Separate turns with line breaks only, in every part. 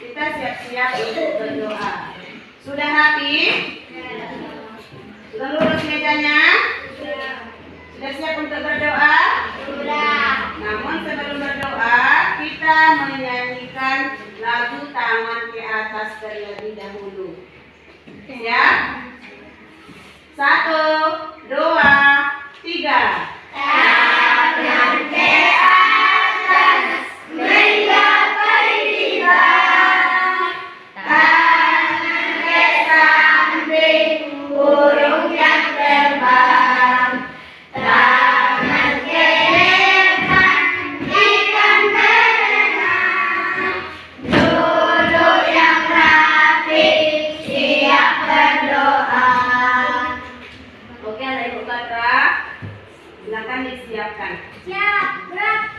kita siap-siap untuk berdoa. Sudah rapi? Sudah lurus mejanya? Sudah siap untuk berdoa?
Sudah.
Namun sebelum berdoa, kita menyanyikan lagu Tangan ke Atas terlebih dahulu. Siap? 1, 2, 3.
Tangan ke atas, menggapai bintang. Tangan ke samping, burung yang terbang. Tangan ke depan, ikan berenang. Duduk yang rapi, siap berdoa.
Oke, anak ibu kakak, silakan disiapkan.
Siap, gerak.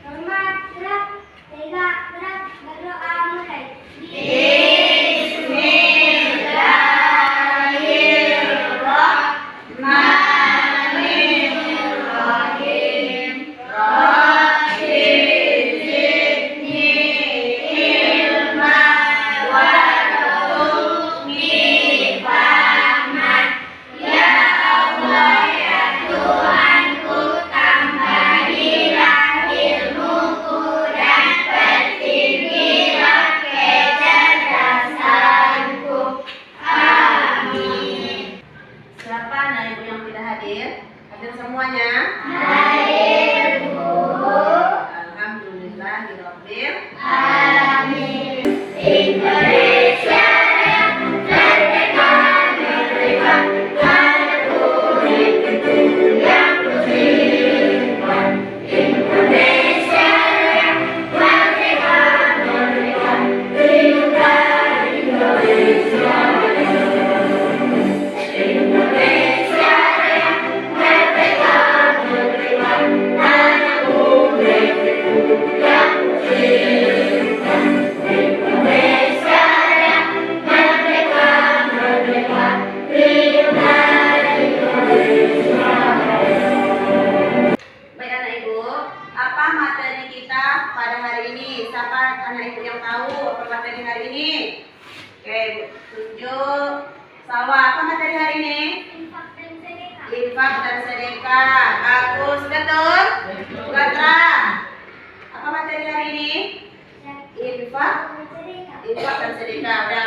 Hormat, gerak. Tegak, gerak. Berdoa mulai. Bismillahirrahmanirrahim. Rabbi zidni ilma warzuqni fahman. Ya Allah, ya Tuhanku, tambahilah ilmuku dan pertinggilah kecerdasanku. Amin.
Siapa anak ibu yang tidak hadir? Hadir semuanya?
Hadir, Bu.
Alhamdulillahirabbil.
Amin. Indonesia yang merdeka, merdeka, tanahku yang kusimpan. Indonesia yang merdeka, merdeka, hiduplah Indonesia. Indonesia yang merdeka, merdeka, tanahku yang kusimpan. Indonesia yang merdeka, merdeka, hiduplah Indonesia.
Baik anak ibu, apa materi kita pada hari ini? Siapa anak ibu yang tahu apa materi hari ini? Oke, Bu, tunjuk. Salwa, apa materi hari ini? Infak dan sedekah. Bagus, betul? Gatra, apa materi hari ini? Infak dan sedekah. Udah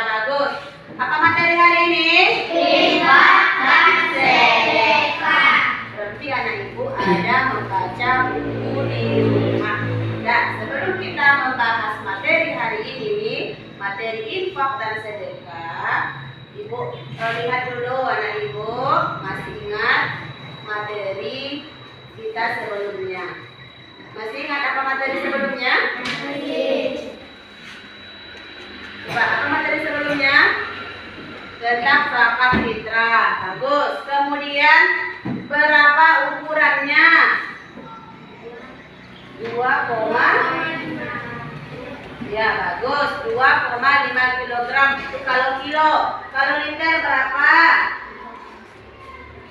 bagus. Apa materi hari ini?
Infak dan sedekah.
Berarti anak ibu ada membaca buku di rumah. Dan sebelum kita membahas materi hari ini, materi infak dan sedekah, ibu lihat dulu anak ibu masih ingat materi kita sebelumnya. Masih ingat apa materi sebelumnya? Coba, apa materi sebelumnya? Tentang zakat fitrah. Bagus. Kemudian berapa ukurannya? 2, ya bagus. 2,5 kilogram. Kalau kilo, kalau liter berapa?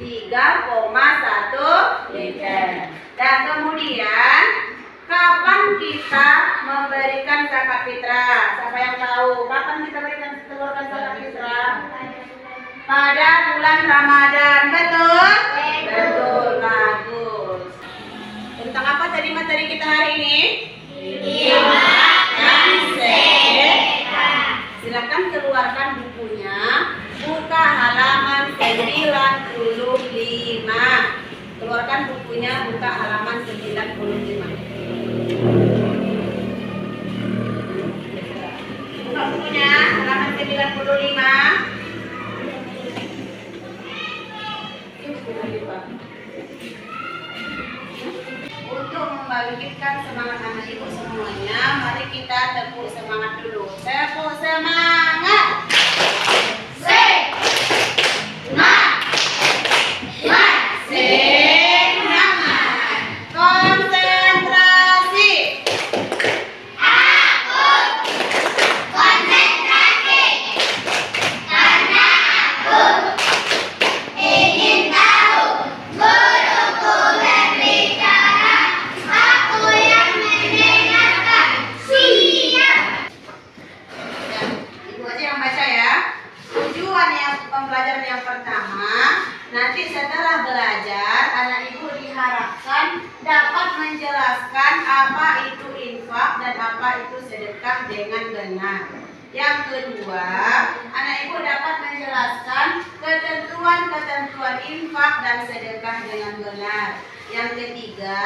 3,1 liter. Dan kemudian kapan kita memberikan zakat fitrah? Siapa yang tahu? Kapan kita telurkan zakat fitrah? Pada bulan Ramadan, betul? Betul, bagus. Tentang apa tadi materi kita hari ini?
Infak dan sedekah.
Silakan keluarkan bukunya, buka halaman 95. Keluarkan bukunya, buka halaman 95. Buka bukunya, halaman 95. Untuk membangkitkan semangat anak ibu semuanya, mari kita tepuk semangat dulu. Tepuk semangat. Konsentrasi.
Ingin tahu guruku berbicara, aku yang
Nanti setelah belajar, anak ibu diharapkan dapat menjelaskan apa itu infak dan apa itu sedekah dengan benar. Yang kedua, anak ibu dapat menjelaskan ketentuan-ketentuan infak dan sedekah dengan benar. Yang ketiga,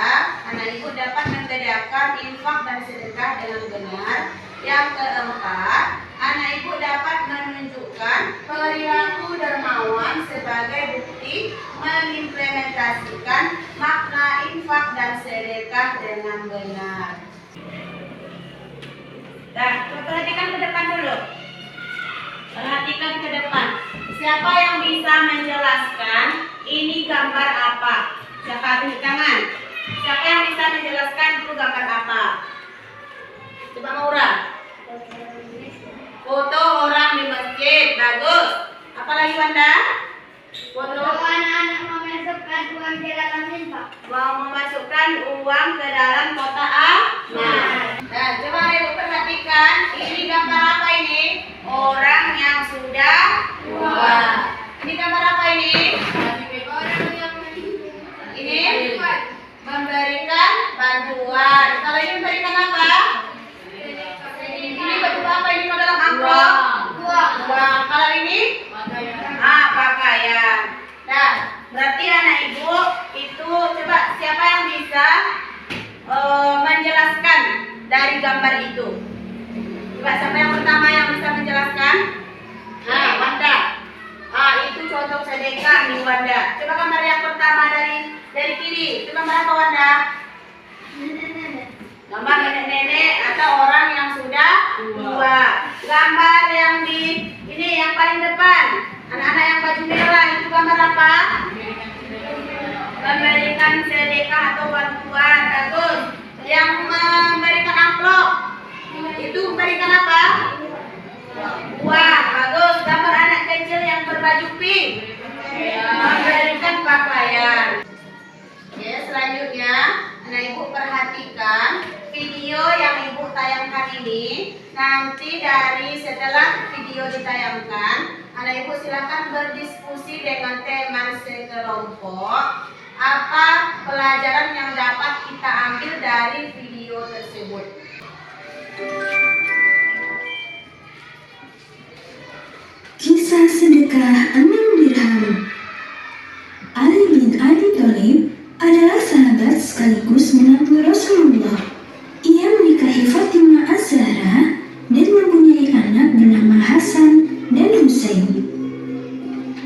anak ibu dapat membedakan infak dan sedekah dengan benar. Yang keempat, anak ibu dapat menunjukkan perilaku dermawan sebagai bukti mengimplementasikan makna infak dan sedekah dengan benar. Nah, perhatikan ke depan dulu. Perhatikan ke depan. Siapa yang bisa menjelaskan ini gambar apa? Siapa tunjuk tangan? Siapa yang bisa menjelaskan itu gambar apa? Coba Maura. Foto orang di masjid. Bagus. Apa lagi Wanda? Foto
anak-anak memasukkan uang ke dalam infak.
mau memasukkan uang ke dalam kotak amal. Nah, coba ibu perhatikan. Ini gambar apa ini? Orang yang sudah tua. Ini gambar apa ini?
Orang yang
Ini memberikan bantuan. Kalau ini memberikan apa? Ini berupa apa? Ini dalam amplop. Uang. Kalau ini? Pakaian. Nah, berarti anak ibu itu coba siapa yang bisa menjelaskan dari gambar itu? Coba siapa yang pertama yang bisa menjelaskan? Nah, Wanda. Itu contoh sedekah nih Wanda. Coba gambar yang pertama dari kiri. Itu gambar apa Wanda? Gambar nenek-nenek atau orang yang sudah tua. Gambar yang di ini yang paling depan. Anak-anak yang baju merah itu gambar apa? Memberikan sedekah atau bantuan. Bagus. Yang memberikan amplop itu memberikan apa? Uang. Bagus. Gambar anak kecil yang berbaju pink memberikan pakaian. Ya, selanjutnya anak ibu perhatikan video yang ibu tayangkan ini. Nanti dari setelah video ditayangkan, anak ibu silakan berdiskusi dengan teman sekelompok apa pelajaran yang dapat kita ambil dari video tersebut.
Kisah sedekah 6 dirham. Ali bin Abi Thalib adalah sahabat sekaligus menantu Rasulullah. Ia menikahi Fatimah Az-Zahra dan mempunyai anak bernama Hasan dan Husain.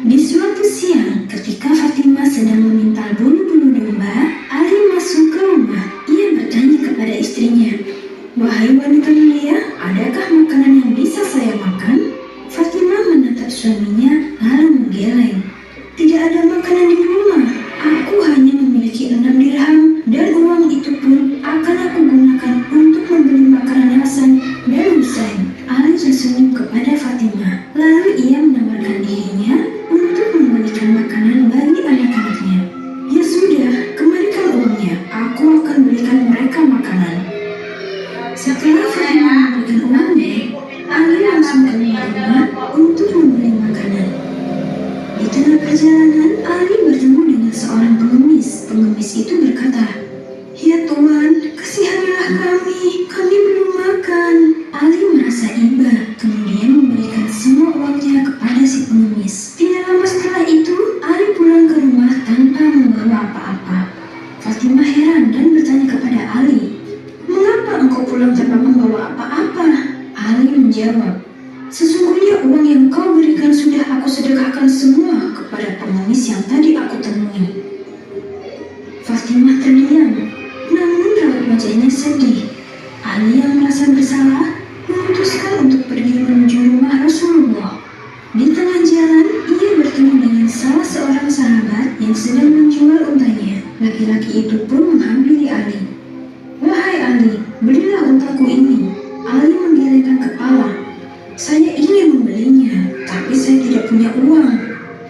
Di suatu siang, ketika Fatimah sedang memintal bulu-bulu domba, Ali masuk ke rumah. Ia bertanya kepada istrinya, "Wahai wanita mulia, adakah makanan yang bisa saya makan?" Fatimah menatap suaminya lalu menggeleng. "Tidak ada makanan di rumah. Aku hanya memiliki 6 dirham dan uang itu pun akan aku gunakan untuk membeli makanan Hasan dan Husain." Ali tersenyum kepada Fatimah. Lalu ia menawarkan dirinya untuk membelikan makanan bagi anak-anaknya. "Ya sudah, kembalikan uangnya. Aku akan belikan mereka makanan." Setelah Fatimah memberikan uangnya, Ali langsung keluar rumah untuk membeli makanan. Di tengah perjalanan, Ali bertemu dengan seorang pengemis. Pengemis itu berkata, "Ya Tuan, kasihanilah kami belum makan." Ali merasa iba, kemudian memberikan semua uangnya kepada si pengemis. Tidak lama setelah itu, Ali pulang ke rumah tanpa membawa apa-apa. Fatimah heran dan bertanya kepada Ali, "Mengapa engkau pulang tanpa membawa apa-apa?" Ali menjawab, "Sesungguhnya uang yang kau berikan sudah aku sedekahkan semua kepada pengemis yang tadi aku temui." Fatimah terdiam, namun raut wajahnya sedih. Ali yang merasa bersalah memutuskan untuk pergi menuju rumah Rasulullah. Di tengah jalan, ia bertemu dengan salah seorang sahabat yang sedang menjual untanya. Laki-laki itu pun menghampiri Ali. "Wahai Ali, belilah untaku ini." Ali menggelengkan kepala. "Saya ingin membelinya, tapi saya tidak punya uang."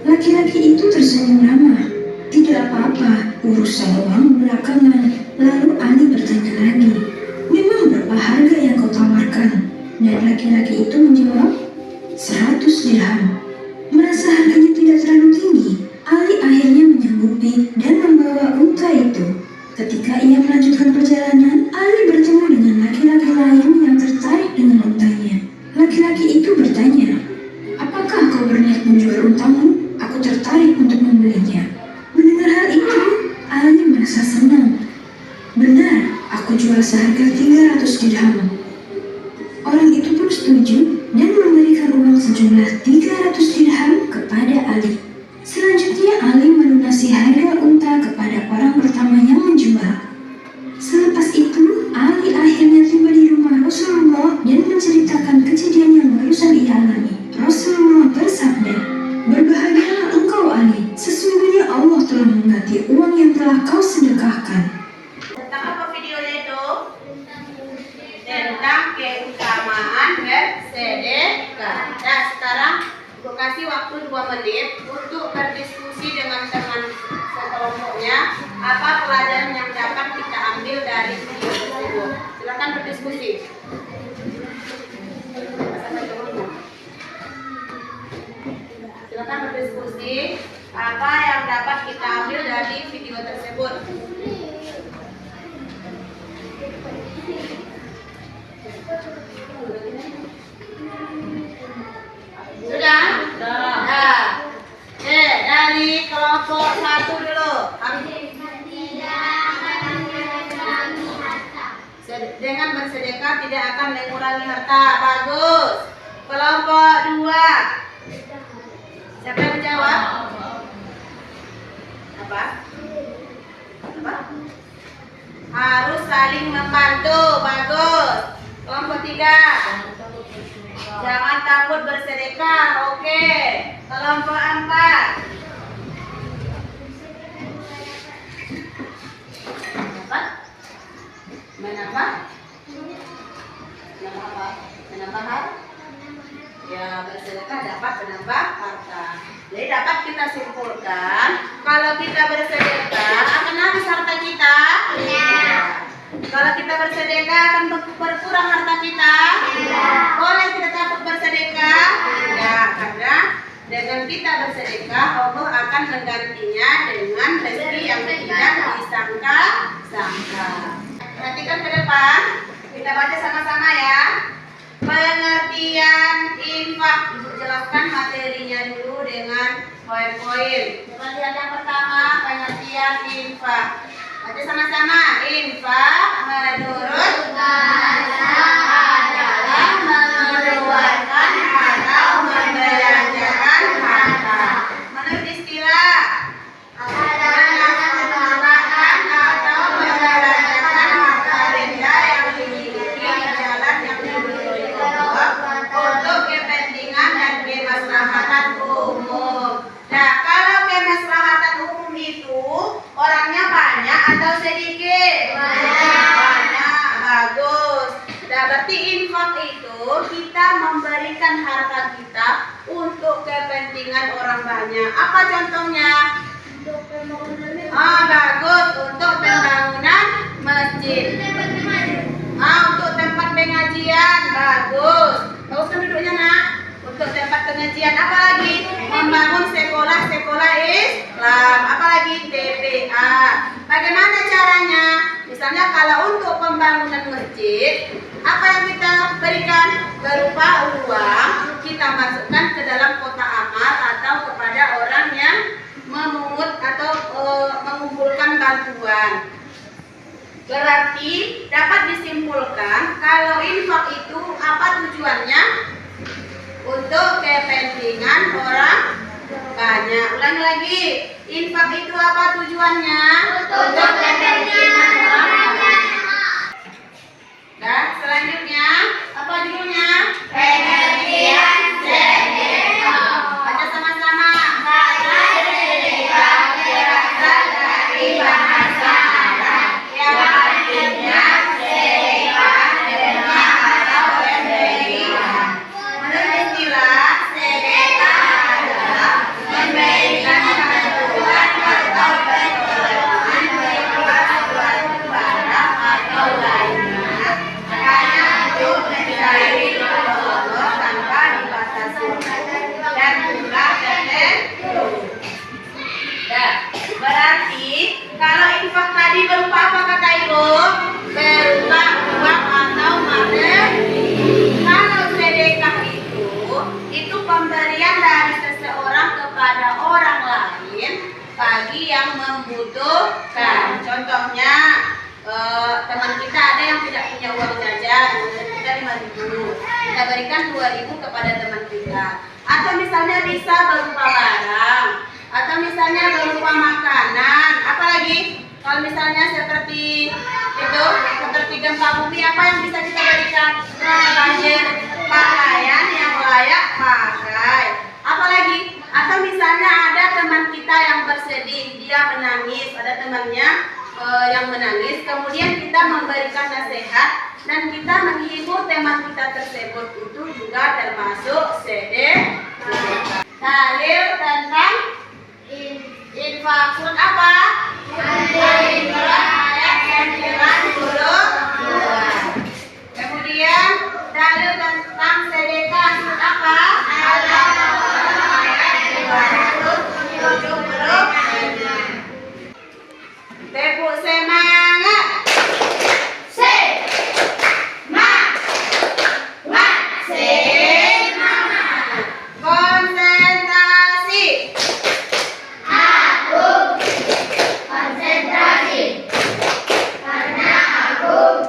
Laki-laki itu tersenyum ramah. "Tidak apa-apa, urusan uang belakangan." Lalu Ali bertanya lagi, "Memang berapa harga yang kau tawarkan?" Dan laki-laki itu menjawab, 100 dirham. Merasa harganya tidak terlalu tinggi, Ali mencukupi dan membawa unta itu. Ketika ia melanjutkan perjalanan, Ali bertemu dengan laki-laki lain yang tertarik dengan untanya. Laki-laki itu bertanya, "Apakah kau berniat menjual untamu? Aku tertarik untuk membelinya." Mendengar hal itu, Ali merasa senang. "Benar, aku jual seharga 300 dirham." Orang itu pun setuju dan memberikan uang sejumlah 300 dirham kepada Ali. Selanjutnya Ali melunasi harga unta kepada orang pertama yang menjual. Selepas itu, Ali akhirnya tiba di rumah Rasulullah dan menceritakan kejadian yang barusan ia alami. Rasulullah bersabda, "Berbahagialah engkau Ali, sesungguhnya Allah telah mengganti uang yang telah kau sedekahkan."
Tentang apa videonya itu? Tentang keutamaan bersedekah. Nah, sekarang gue kasih waktu 2 menit untuk berdiskusi dengan teman sekelompoknya apa pelajaran yang dapat kita ambil dari video tersebut. Silakan berdiskusi. Silakan berdiskusi apa yang dapat kita ambil dari video tersebut. Sudah? Nah, dari kelompok 1 dulu. Dengan bersedekah tidak akan mengurangi harta. Bagus. Kelompok 2. Siapa yang menjawab? Apa? Harus saling membantu. Bagus. Kelompok 3. Jangan takut bersedekah. Oke. Kelompok 4. Menambah? Menambah harta? Ya, bersedekah dapat menambah harta. Jadi dapat kita simpulkan, kalau kita bersedekah akan habis harta kita? Ya. Kalau kita bersedekah akan berkurang harta kita? Boleh tidak takut bersedekah? Ya, karena dengan kita bersedekah, Allah akan menggantinya dengan rezeki yang tidak disangka-sangka. Perhatikan ke depan, kita baca sama-sama ya. Pengertian infak, Ibu jelaskan materinya dulu dengan poin-poin. Coba lihat yang pertama, pengertian infak. Baca sama-sama. Infak menurut bahasa adalah mengeluarkan atau membelanjakan harta. Menurut istilah adalah menggunakan atau membelanjakan harta benda yang dimiliki jalan yang diridhoi Allah untuk kepentingan dan kemaslahatan umum. Nah, kalau kemaslahatan umum itu orangnya banyak atau sedikit? Banyak. Bagus. Nah, berarti infak itu kita memberikan harta kita untuk kepentingan orang banyak. Apa contohnya? Bagus. Untuk pembangunan masjid. Untuk tempat pengajian. Bagus. Baguskan duduknya, nak. Untuk tempat pengajian. Apa lagi? Membangun sekolah-sekolah Islam. Apa lagi? TPA. Bagaimana caranya? Misalnya kalau untuk pembangunan masjid, apa yang kita berikan? Berupa uang, kita masukkan ke dalam kotak amal atau kepada orang yang memungut atau mengumpulkan bantuan. Berarti dapat disimpulkan kalau infak itu apa tujuannya? Untuk kepentingan orang banyak. Ulangi lagi. Infak itu apa tujuannya? Untuk kepentingan orang banyak. Dan selanjutnya apa judulnya? Pengertian sedekah. Baca sama-sama. Kata sedekah berasal dari bahasa Arab yang artinya sedekah dengan atau pemberian. Menurut istilah sedekah adalah memberikan bantuan atau pertolongan berupa suatu barang atau lainnya hanya untuk mencari Allah yang membutuhkan. Contohnya teman kita ada yang tidak punya uang jajan, kita 5.000, kita berikan 2.000 kepada teman kita. Atau misalnya bisa berupa barang, atau misalnya berupa makanan. Apalagi kalau misalnya seperti itu, seperti gempa bumi, apa yang bisa kita berikan? Banjir, pakaian yang layak pakai. Apalagi, atau misalnya ada teman kita yang bersedih, dia menangis, ada temannya yang menangis, kemudian kita memberikan nasihat dan kita menghibur teman kita tersebut, itu juga termasuk sedekah. Dalil tentang infak surat apa? Al-Imran ayat 92. Kemudian dalil tentang sedekah surat apa? Al-Baqarah ayat 270. Tepuk semangat. Konsentrasi.
Karena aku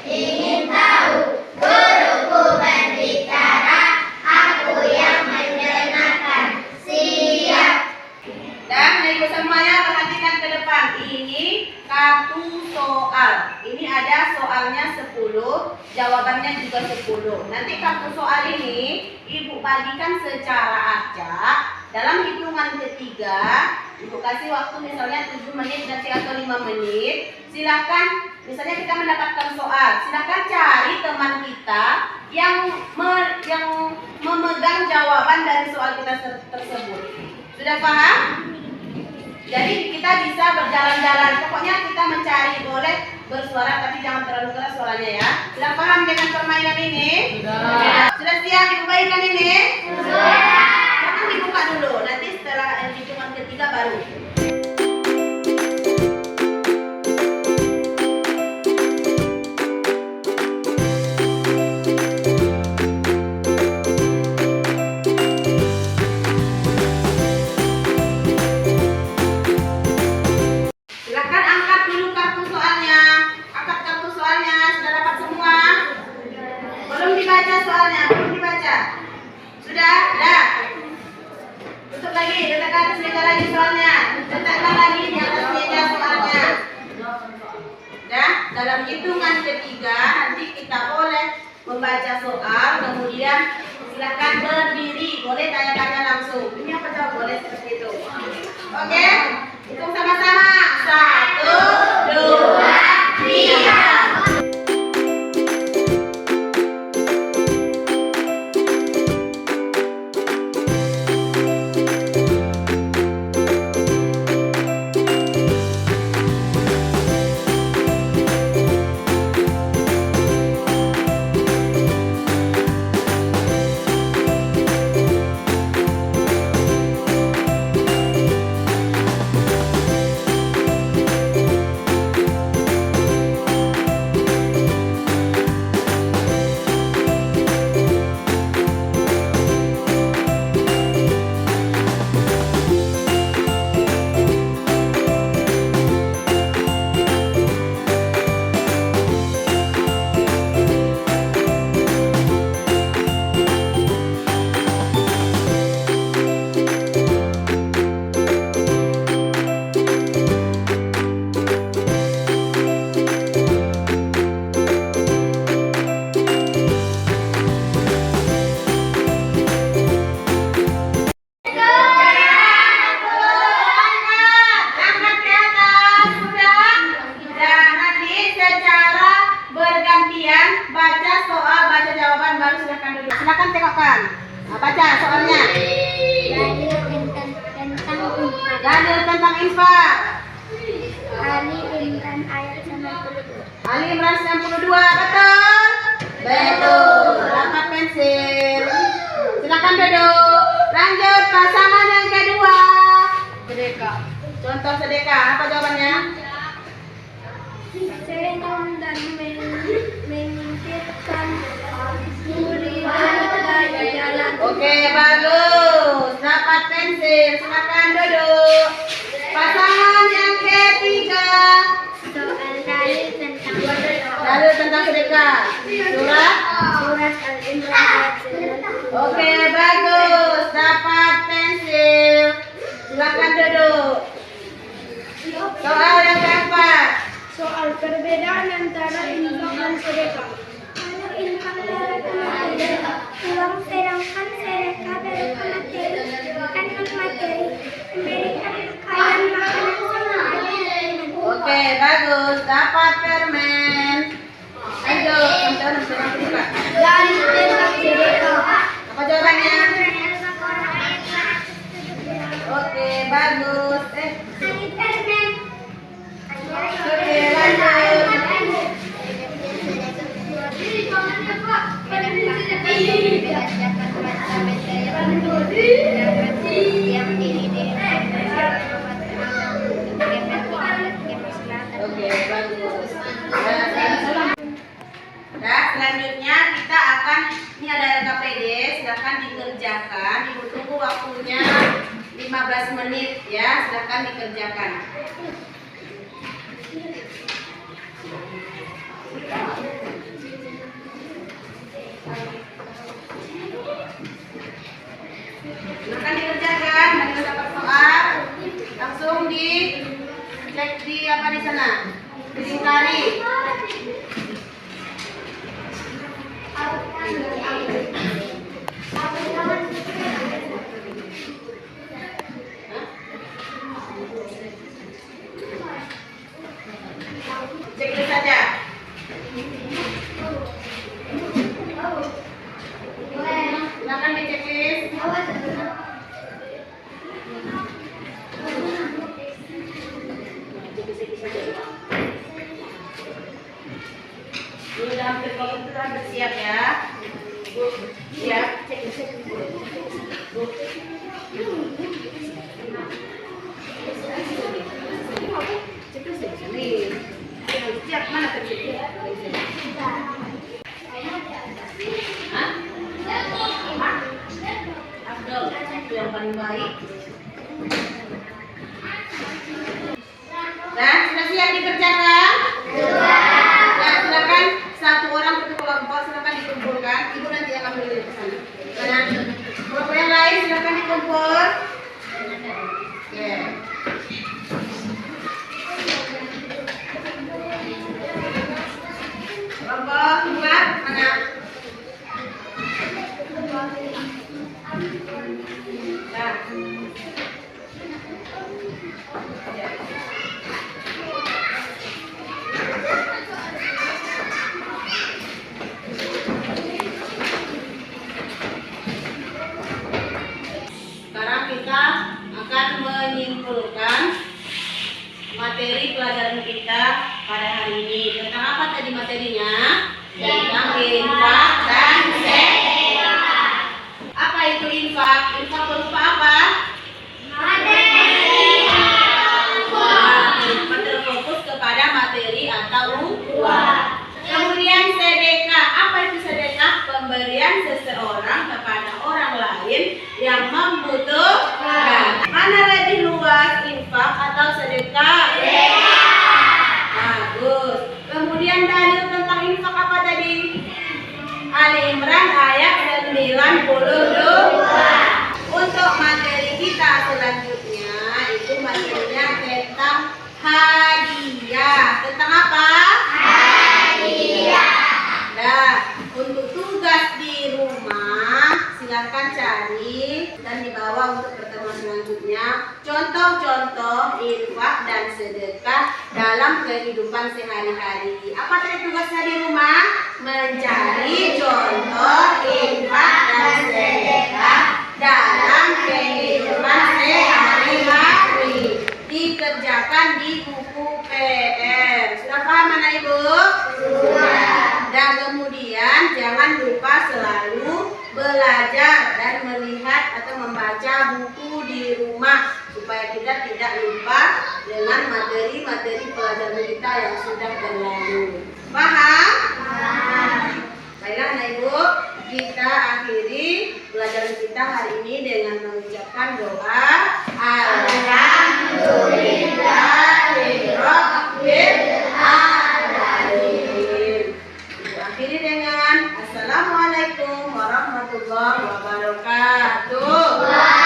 ingin tahu guruku berbicara, aku yang mendengarkan. Siap.
Dan ibu semuanya perhatikan ke depan. Ini kartu soal. Ini ada soalnya 10, jawabannya juga 10. Nanti kartu soal ini ibu bagikan secara acak. Dalam hitungan ketiga, ibu kasih waktu misalnya 7 menit nanti atau 5 menit. Silakan, misalnya kita mendapatkan soal, silakan cari teman kita yang memegang jawaban dari soal kita tersebut. Sudah paham? Jadi kita bisa berjalan-jalan, pokoknya kita mencari, boleh bersuara tapi jangan terlalu keras suaranya ya. Sudah paham dengan permainan ini? Sudah. Sudah siap ibu bagikan ini? Sudah. Jangan dibuka dulu, nanti setelah hitungan ketiga baru. Silakan angkat dulu kartu soalnya. Angkat kartu soalnya. Sudah dapat semua? Belum dibaca soalnya, belum dibaca. Sudah? Dah. Tutup lagi, letakkan atas meja lagi soalnya. Letakkan lagi di atas meja soalnya. Dah, dalam hitungan ketiga nanti kita boleh membaca soal, kemudian silakan berdiri, boleh tanya-tanya langsung. Ini apa jawab? Boleh seperti itu. Oke? Hitung sama-sama. 1, 2, 3. Silakan tengokkan. Nah, baca soalnya. Dalil tentang infak.
Ali Imran ayat 92.
Ali Imran 92, betul? Betul. Dapat pensil. Silakan duduk. Lanjut pasangan yang kedua. Sedekah. Contoh sedekah, apa jawabannya?
Senang dan menyingkirkan murid dari jalan.
Oke, bagus. Dapat pensil. Silakan duduk. Pasangan yang ketiga.
Soal dalil tentang sedekah.
Dalil tentang sedekah. Surat.
Surat Al-Imran ayat 90.
Oke, bagus. Dapat pensil. Silakan duduk. Soal yang keempat.
Soal perbedaan antara infak dan sedekah. Kalau infak berupa materi, uang, sedangkan sedekah berupa materi, bukan non-materi, memberikan pakaian, makanan, sama aja.
Oke, bagus. Dapat permen. Ayo, teman-teman buka.
Dalil tentang sedekah.
Apa jawabannya? Oke, bagus. Oke, lanjut. Oke, bagus. Nah, selanjutnya kita akan, ini ada LKPD, silakan dikerjakan. Ibu tunggu waktunya 15 menit ya, silakan dikerjakan. Silakan dikerjakan, bagi dapat soal langsung dicek di apa di sana, dilingkari. Cek dulu saja. Silakan diceklis. Ini udah hampir kalau itu udah siap ya. Siap. Cek. Nih. Siap mana tadi? Hah? Abdul, itu yang paling baik. Nah, sudah siap dikerjakan? Nah, silakan satu orang satu kelompok, silakan dikumpulkan. Ibu nanti akan beli ke sana. Nah, kelompok yang lain silakan dikumpul. Oke. Kelompok empat mana? Nah. Sekarang kita akan menyimpulkan materi pelajaran kita pada hari ini. Tentang apa tadi materinya? Tentang infak dan sedekah. Apa itu infak? Infak berupa apa? Terfokus kepada materi atau uang. Kemudian sedekah. Apa itu sedekah? Pemberian seseorang kepada orang lain yang membutuhkan. Mana lebih luas, infak atau sedekah? Bagus. Kemudian dalil tentang infak apa tadi? Ali Imran ayat 92. Untuk materi kita selanjutnya itu materinya tentang hadiah. Tentang apa? Hadiah. Nah, untuk tugas di rumah silakan cari dan dibawa untuk pertemuan selanjutnya contoh-contoh infak dan sedekah dalam kehidupan sehari-hari. Apa tadi tugasnya di rumah? Mencari contoh infak dan sedekah dalam kehidupan sehari-hari. Dikerjakan di buku PR. Sudah paham anak ibu? Sudah. Dan kemudian jangan lupa selalu belajar dan melihat atau membaca buku di rumah supaya kita tidak lupa dengan materi-materi pelajaran kita yang sudah berlalu. Paham? Paham. Baiklah anak ibu, kita akhiri pelajaran kita hari ini dengan mengucapkan doa Alhamdulillah. akhiri dengan Assalamualaikum warahmatullahi wabarakatuh.